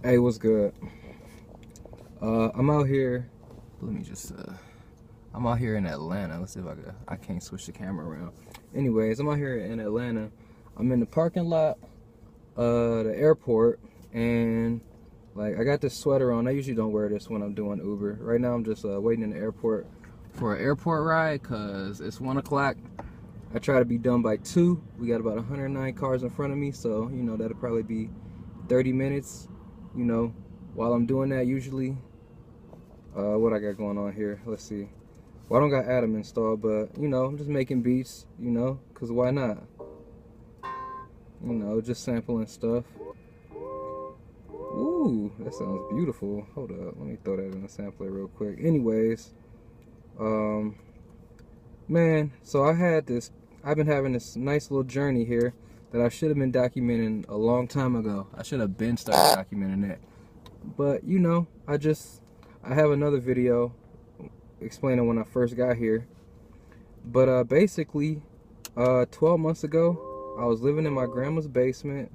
Hey, what's good? I'm out here. Let me just. I'm out here in Atlanta. Let's see if I can't switch the camera around. Anyways, I'm out here in Atlanta. I'm in the parking lot, the airport, and like I got this sweater on. I usually don't wear this when I'm doing Uber. Right now, I'm just waiting in the airport for an airport ride cause it's 1 o'clock. I try to be done by 2. We got about 109 cars in front of me, so you know that'll probably be 30 minutes. You know, while I'm doing that, usually. What I got going on here? Let's see. Well, I don't got Adam installed, but you know, I'm just making beats. You know, cause why not? You know, just sampling stuff. Ooh, that sounds beautiful. Hold up, let me throw that in the sampler real quick. Anyways, um, man, so I've been having this nice little journey here that I should have been documenting a long time ago. I should have been started documenting it. But you know, I have another video explaining when I first got here. But basically, 12 months ago, I was living in my grandma's basement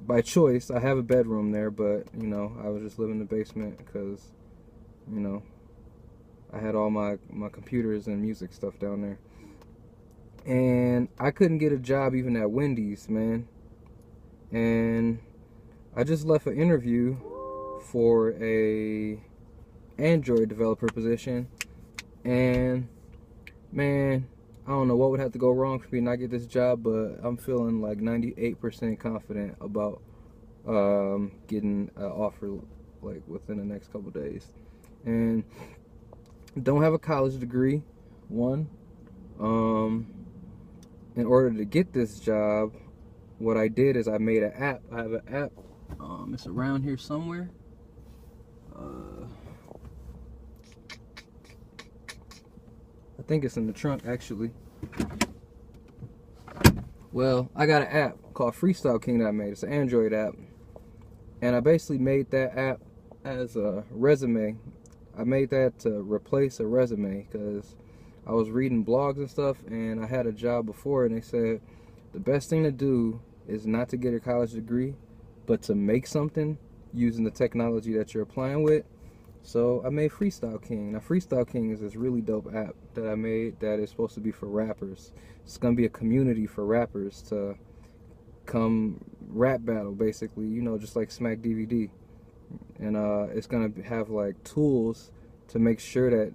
by choice. I have a bedroom there, but you know, I was just living in the basement because, you know, I had all my computers and music stuff down there. And I couldn't get a job even at Wendy's, man. And I just left an interview for a Android developer position, and man, I don't know what would have to go wrong for me to not get this job, but I'm feeling like 98% confident about getting an offer like within the next couple days. And don't have a college degree. One, in order to get this job, what I did is I made an app. I have an app. It's around here somewhere. I think it's in the trunk, actually. Well, I got an app called Freestyle King that I made. It's an Android app. And I basically made that app as a resume. I made that to replace a resume because I was reading blogs and stuff, and I had a job before, and they said the best thing to do is not to get a college degree, but to make something using the technology that you're applying with. So I made Freestyle King. Now Freestyle King is this really dope app that I made that is supposed to be for rappers. It's gonna be a community for rappers to come rap battle, basically, you know, just like Smack DVD. And it's gonna have like tools to make sure that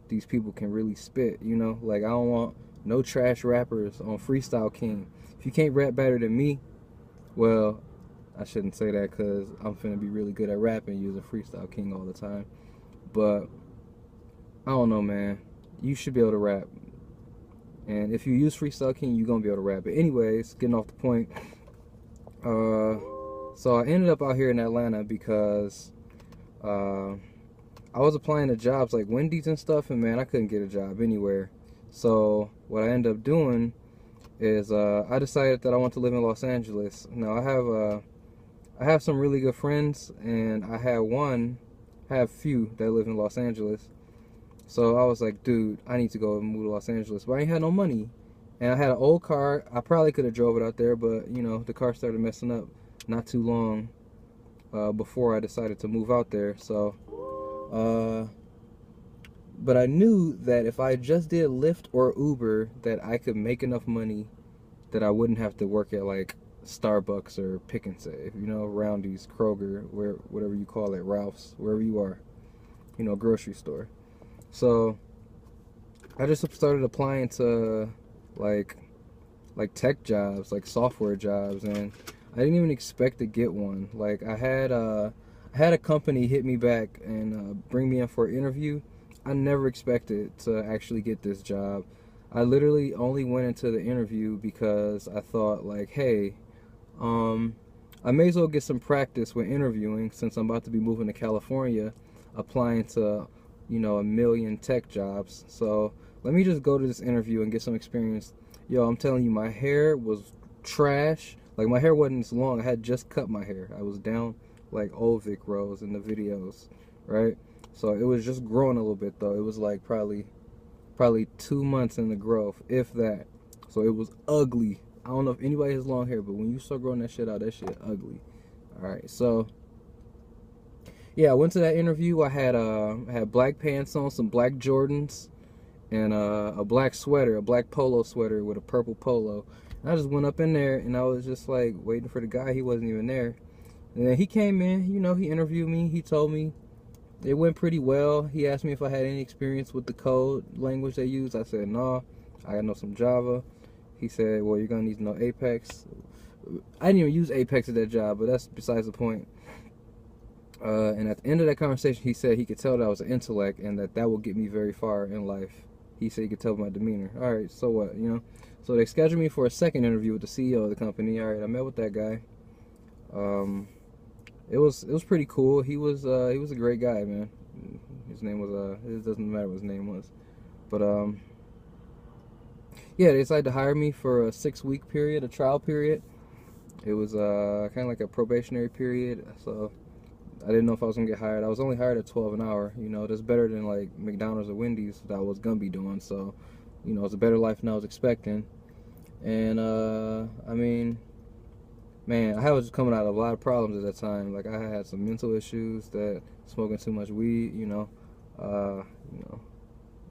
these people can really spit, you know. Like, I don't want no trash rappers on Freestyle King. If you can't rap better than me, well, I shouldn't say that because I'm finna be really good at rapping using Freestyle King all the time. But I don't know, man. You should be able to rap. And if you use Freestyle King, you're gonna be able to rap. But anyways, getting off the point. So I ended up out here in Atlanta because I was applying to jobs like Wendy's and stuff, and man, I couldn't get a job anywhere. So what I ended up doing is I decided that I want to live in Los Angeles. Now I have some really good friends, and I have few that live in Los Angeles. So I was like, dude, I need to go and move to Los Angeles, but I ain't had no money, and I had an old car. I probably could have drove it out there, but you know, the car started messing up not too long before I decided to move out there. So but I knew that if I just did Lyft or Uber, that I could make enough money that I wouldn't have to work at like Starbucks or Pick and Save, you know, Roundy's, Kroger, whatever you call it, Ralph's, wherever you are, you know, grocery store. So I just started applying to like tech jobs, like software jobs, and I didn't even expect to get one. Like I had a company hit me back and bring me in for an interview. I never expected to actually get this job. I literally only went into the interview because I thought like, hey, I may as well get some practice with interviewing since I'm about to be moving to California, applying to, you know, a million tech jobs. So let me just go to this interview and get some experience. Yo, I'm telling you, my hair was trash. Like, my hair wasn't as long. I had just cut my hair. I was down like Ovic rows in the videos, right? So it was just growing a little bit though. It was like probably 2 months in the growth, if that. So it was ugly. I don't know if anybody has long hair, but when you start growing that shit out, that shit ugly. All right, so Yeah, I went to that interview. I had black pants on, some black Jordans, and a black sweater, a black polo sweater with a purple polo. And I just went up in there, and I was just like waiting for the guy. He wasn't even there. And then he came in, you know, he interviewed me. He told me it went pretty well. He asked me if I had any experience with the code language they use. I said, no, I know some Java. He said, well, you're going to need to know Apex. I didn't even use Apex at that job, but that's besides the point. And at the end of that conversation, he said he could tell that I was an intellect and that would get me very far in life. He said he could tell by my demeanor. All right, so what, you know? So they scheduled me for a second interview with the CEO of the company. All right, I met with that guy. It was pretty cool. He was a great guy, man. His name was it doesn't matter what his name was, but yeah, they decided to hire me for a 6-week period, a trial period. It was kind of like a probationary period, so I didn't know if I was gonna get hired. I was only hired at 12 an hour. You know, that's better than like McDonald's or Wendy's that I was gonna be doing. So, you know, it's a better life than I was expecting. And I mean, man, I was coming out of a lot of problems at that time. Like I had some mental issues, that smoking too much weed, you know, a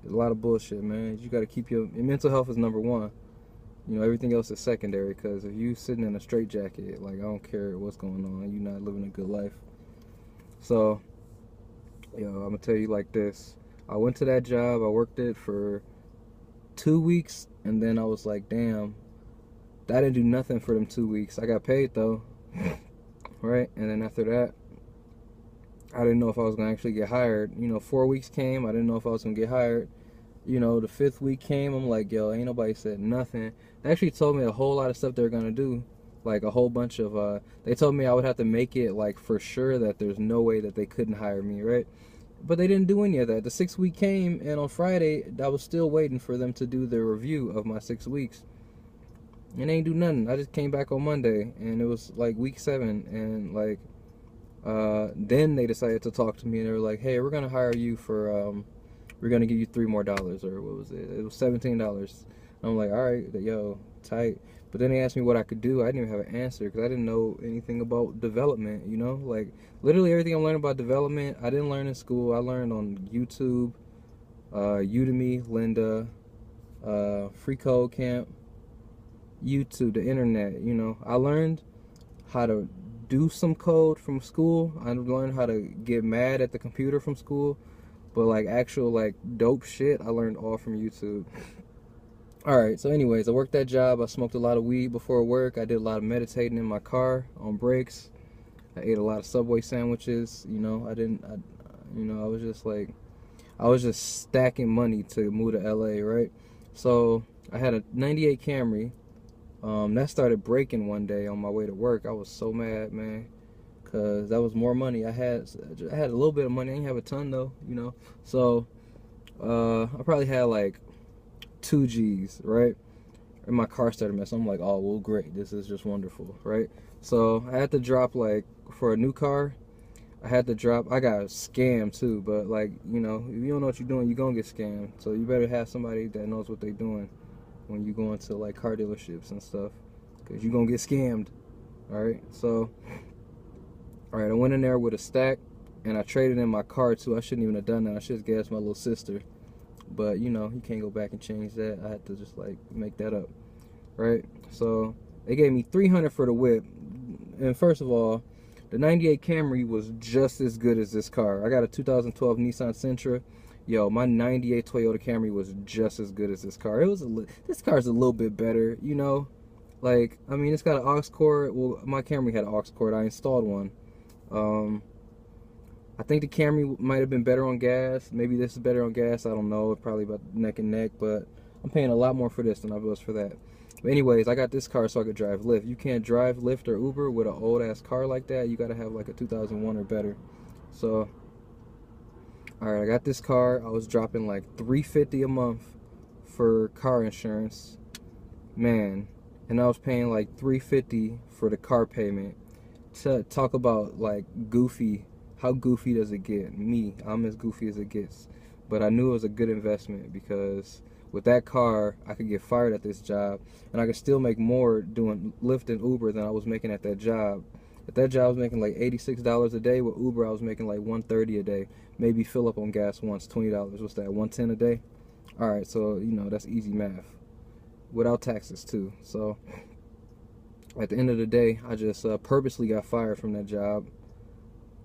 lot of bullshit, man. You got to keep your mental health is number one. You know, everything else is secondary. Because if you sitting in a straitjacket, like I don't care what's going on, you're not living a good life. So, I'm gonna tell you like this. I went to that job. I worked it for 2 weeks, and then I was like, damn. I didn't do nothing for them 2 weeks. I got paid though, right? And then after that, I didn't know if I was gonna actually get hired. You know, 4 weeks came. I didn't know if I was gonna get hired. You know, the 5th week came. I'm like, yo, ain't nobody said nothing. They actually told me a whole lot of stuff they were gonna do, like a whole bunch of. They told me I would have to make it like for sure that there's no way that they couldn't hire me, right? But they didn't do any of that. The 6th week came, and on Friday, I was still waiting for them to do the review of my 6 weeks. And they ain't do nothing. I just came back on Monday, and it was like week 7, and like then they decided to talk to me, and they were like, hey, we're gonna hire you for we're gonna give you $3 more, or what was it? It was $17. I'm like, all right, yo, tight. But then they asked me what I could do. I didn't even have an answer because I didn't know anything about development, you know? Like, literally everything I'm learning about development, I didn't learn in school. I learned on YouTube, Udemy, Lynda, Free Code Camp, YouTube, the internet, you know. I learned how to do some code from school. I learned how to get mad at the computer from school. But like actual like dope shit, I learned all from YouTube. Alright, so anyways, I worked that job. I smoked a lot of weed before work. I did a lot of meditating in my car on breaks. I ate a lot of Subway sandwiches. You know, I was just like, I was just stacking money to move to LA, right? So I had a 98 Camry. That started breaking one day on my way to work. I was so mad, man, because that was more money. I had a little bit of money. I didn't have a ton though, you know. So I probably had like 2 G's, right? And my car started messing. I'm like, oh well, great, this is just wonderful, right? So I had to drop, like, for a new car, I got scammed too. But like, you know, if you don't know what you're doing, you're gonna get scammed. So you better have somebody that knows what they're doing when you go into like car dealerships and stuff, because you're gonna get scammed. Alright, so I went in there with a stack, and I traded in my car too. I shouldn't even have done that. I should have gassed my little sister. But, you know, you can't go back and change that. I had to just, like, make that up. Right? So, they gave me $300 for the whip. And first of all, the 98 Camry was just as good as this car. I got a 2012 Nissan Sentra. Yo, my 98 Toyota Camry was just as good as this car. This car's a little bit better, you know? Like, I mean, it's got an aux cord. Well, my Camry had an aux cord. I installed one. I think the Camry might have been better on gas. Maybe this is better on gas. I don't know. It's probably about neck and neck, but I'm paying a lot more for this than I was for that. But anyways, I got this car so I could drive Lyft. You can't drive Lyft or Uber with an old-ass car like that. You got to have like a 2001 or better. So, alright, I got this car. I was dropping like $350 a month for car insurance. Man. And I was paying like $350 for the car payment. To talk about like goofy. How goofy does it get? Me, I'm as goofy as it gets. But I knew it was a good investment, because with that car, I could get fired at this job, and I could still make more doing Lyft and Uber than I was making at that job. At that job, I was making like $86 a day. With Uber, I was making like $130 a day. Maybe fill up on gas once, $20. What's that? $110 a day. All right, so you know that's easy math, without taxes too. So at the end of the day, I just purposely got fired from that job.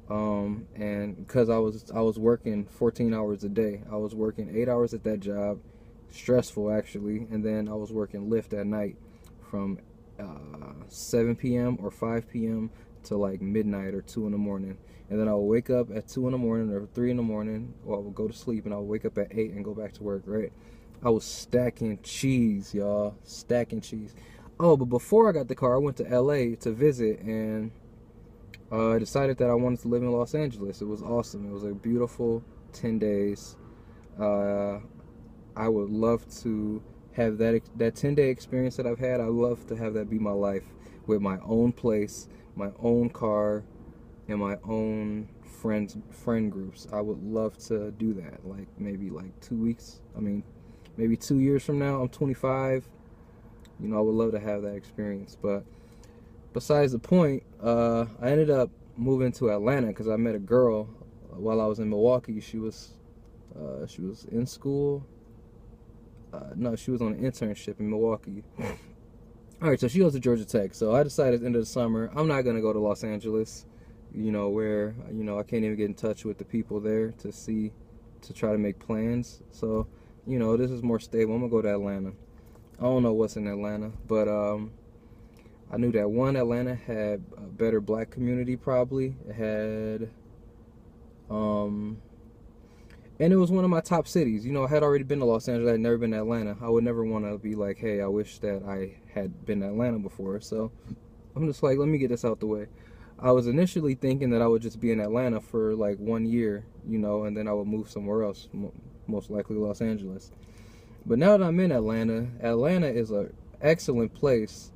And because I was working 14 hours a day. I was working 8 hours at that job, stressful actually, and then I was working Lyft at night from 7 p.m. or 5 p.m. to like midnight or 2 in the morning. And then I would wake up at 2 in the morning or 3 in the morning, or I would go to sleep and I would wake up at 8 and go back to work, right? I was stacking cheese, y'all, stacking cheese. Oh, but before I got the car, I went to LA to visit, and I decided that I wanted to live in Los Angeles. It was awesome. It was a beautiful 10 days. I would love to have that 10-day experience that I've had. I love to have that be my life, with my own place, my own car, and my own friend groups. I would love to do that. Like maybe like 2 weeks. I mean, maybe 2 years from now. I'm 25. You know, I would love to have that experience. But besides the point, I ended up moving to Atlanta because I met a girl while I was in Milwaukee. She was in school. No, she was on an internship in Milwaukee. All right, so she goes to Georgia Tech. So I decided at the end of the summer, I'm not going to go to Los Angeles, you know, where, you know, I can't even get in touch with the people there to try to make plans. So, you know, this is more stable. I'm going to go to Atlanta. I don't know what's in Atlanta, but I knew that Atlanta had a better black community probably. It had, and it was one of my top cities. You know, I had already been to Los Angeles. I had never been to Atlanta. I would never want to be like, hey, I wish that I had been to Atlanta before. So I'm just like, let me get this out the way. I was initially thinking that I would just be in Atlanta for like 1 year, you know, and then I would move somewhere else, most likely Los Angeles. But now that I'm in Atlanta, Atlanta is an excellent place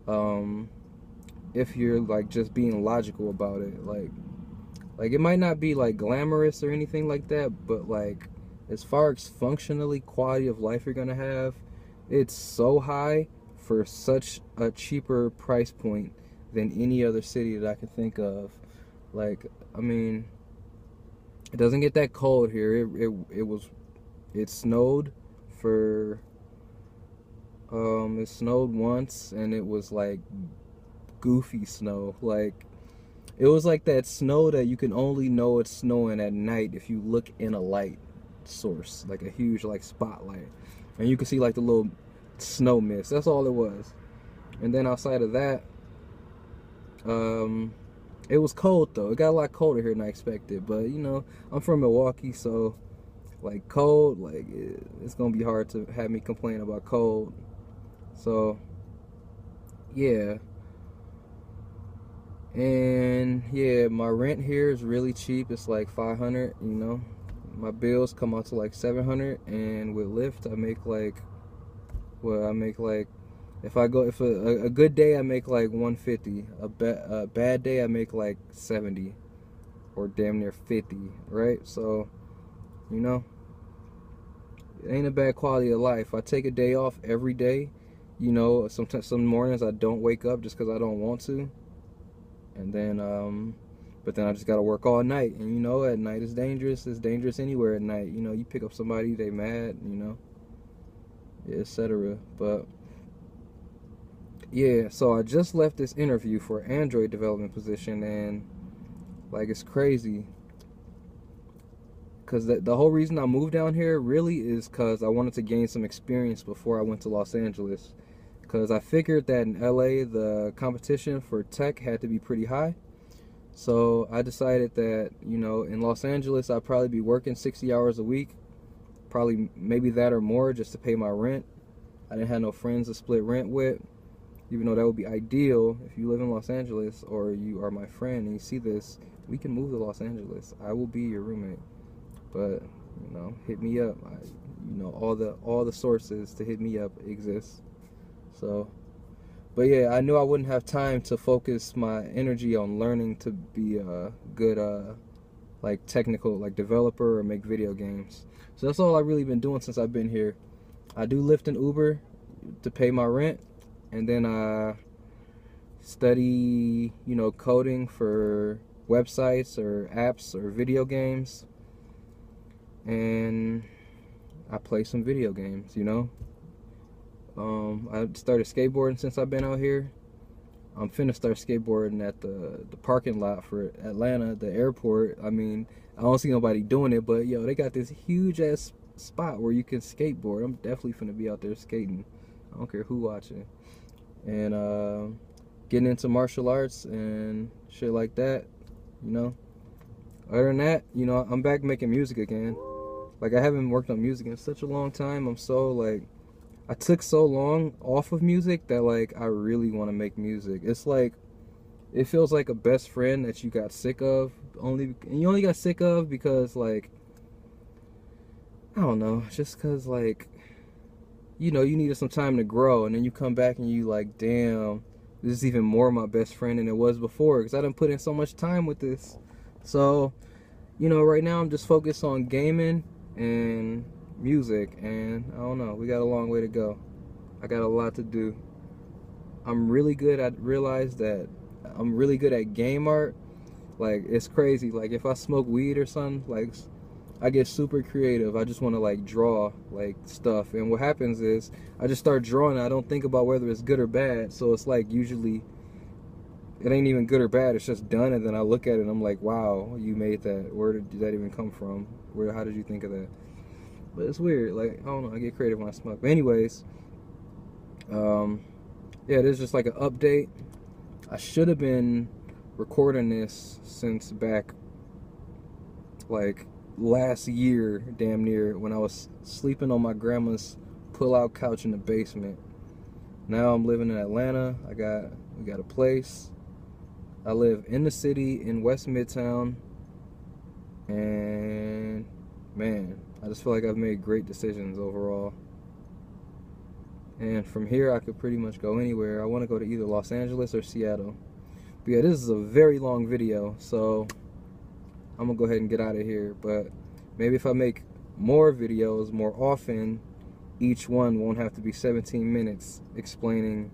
if you're like just being logical about it. Like it might not be like glamorous or anything like that, but like as far as functionally quality of life you're gonna have, it's so high for such a cheaper price point than any other city that I can think of. Like, I mean, it doesn't get that cold here. It snowed for it snowed once, and it was like goofy snow. Like, it was like that snow that you can only know it's snowing at night if you look in a light source, like a huge like spotlight, and you can see like the little snow mist. That's all it was. And then outside of that, it was cold though. It got a lot colder here than I expected. But you know, I'm from Milwaukee, so like cold, like it's gonna be hard to have me complain about cold. So yeah. And yeah, my rent here is really cheap. It's like $500, you know. My bills come out to like $700, and with Lyft I make like, well, I make like, if a good day I make like $150. A bad day I make like $70 or damn near $50, right? So, you know, it ain't a bad quality of life. I take a day off every day. You know, sometimes some mornings I don't wake up just because I don't want to. And then, but then I just gotta work all night, and you know, at night it's dangerous. It's dangerous anywhere at night. You know, you pick up somebody, they mad, you know, etc. But yeah, so I just left this interview for Android development position, and like it's crazy, because the whole reason I moved down here really is because I wanted to gain some experience before I went to Los Angeles. Because I figured that in LA the competition for tech had to be pretty high. So I decided that, you know, in Los Angeles I'd probably be working 60 hours a week, probably maybe that or more, just to pay my rent. I didn't have no friends to split rent with, even though that would be ideal. If you live in Los Angeles or you are my friend and you see this, we can move to Los Angeles. I will be your roommate. But, you know, hit me up. You know, all the sources to hit me up exist. So, but yeah, I knew I wouldn't have time to focus my energy on learning to be a good, like technical, like developer or make video games. So that's all I've really been doing since I've been here. I do Lyft and Uber to pay my rent, and then study, you know, coding for websites or apps or video games, and I play some video games, you know. I started skateboarding since I've been out here. I'm finna start skateboarding at the parking lot for Atlanta, the airport. I mean, I don't see nobody doing it, but yo, they got this huge ass spot where you can skateboard. I'm definitely finna be out there skating. I don't care who watching. And getting into martial arts and shit like that, you know. Other than that, you know, I'm back making music again. Like, I haven't worked on music in such a long time. I'm so, like, I took so long off of music that, like, I really want to make music. It's like, it feels like a best friend that you got sick of. And you only got sick of because, like, I don't know, just because, like, you know, you needed some time to grow, and then you come back and you like, damn, this is even more my best friend than it was before, because I done put in so much time with this. So, you know, right now I'm just focused on gaming and music, and I don't know, we got a long way to go. I got a lot to do. I'm really good at game art. Like, it's crazy. Like, if I smoke weed or something, like, I get super creative. I just want to, like, draw, like, stuff. And what happens is I just start drawing. I don't think about whether it's good or bad. So it's like, usually it ain't even good or bad. It's just done. And then I look at it and I'm like, wow, you made that. Where did that even come from? How did you think of that? But it's weird. Like, I don't know. I get creative when I smoke. But anyways, yeah, this is just like an update. I should have been recording this since back, like, last year, damn near, when I was sleeping on my grandma's pull-out couch in the basement. Now I'm living in Atlanta. We got a place. I live in the city in West Midtown, and man, I just feel like I've made great decisions overall. And from here, I could pretty much go anywhere. I want to go to either Los Angeles or Seattle. But yeah, this is a very long video, so I'm gonna go ahead and get out of here. But maybe if I make more videos more often, each one won't have to be 17 minutes explaining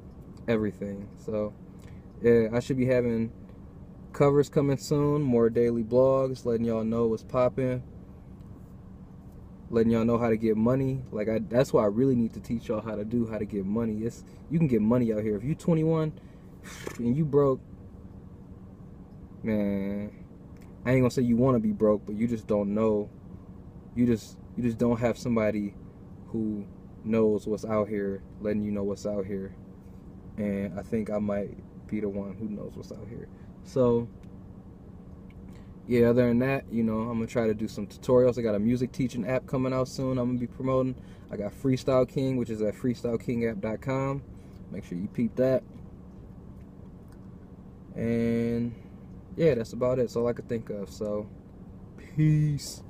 everything. So yeah, I should be having covers coming soon, more daily blogs, letting y'all know what's popping, letting y'all know how to get money. Like, that's why I really need to teach y'all how to get money. You can get money out here. If you 21 and you broke, man, I ain't gonna say you want to be broke, but you just don't know. You just don't have somebody who knows what's out here letting you know what's out here. And I think I might be the one who knows what's out here. So yeah, other than that, you know, I'm gonna try to do some tutorials. I got a music teaching app coming out soon I'm gonna be promoting. I got Freestyle King, which is at freestylekingapp.com. Make sure you peep that. And yeah, that's about it. That's all I could think of. So, peace.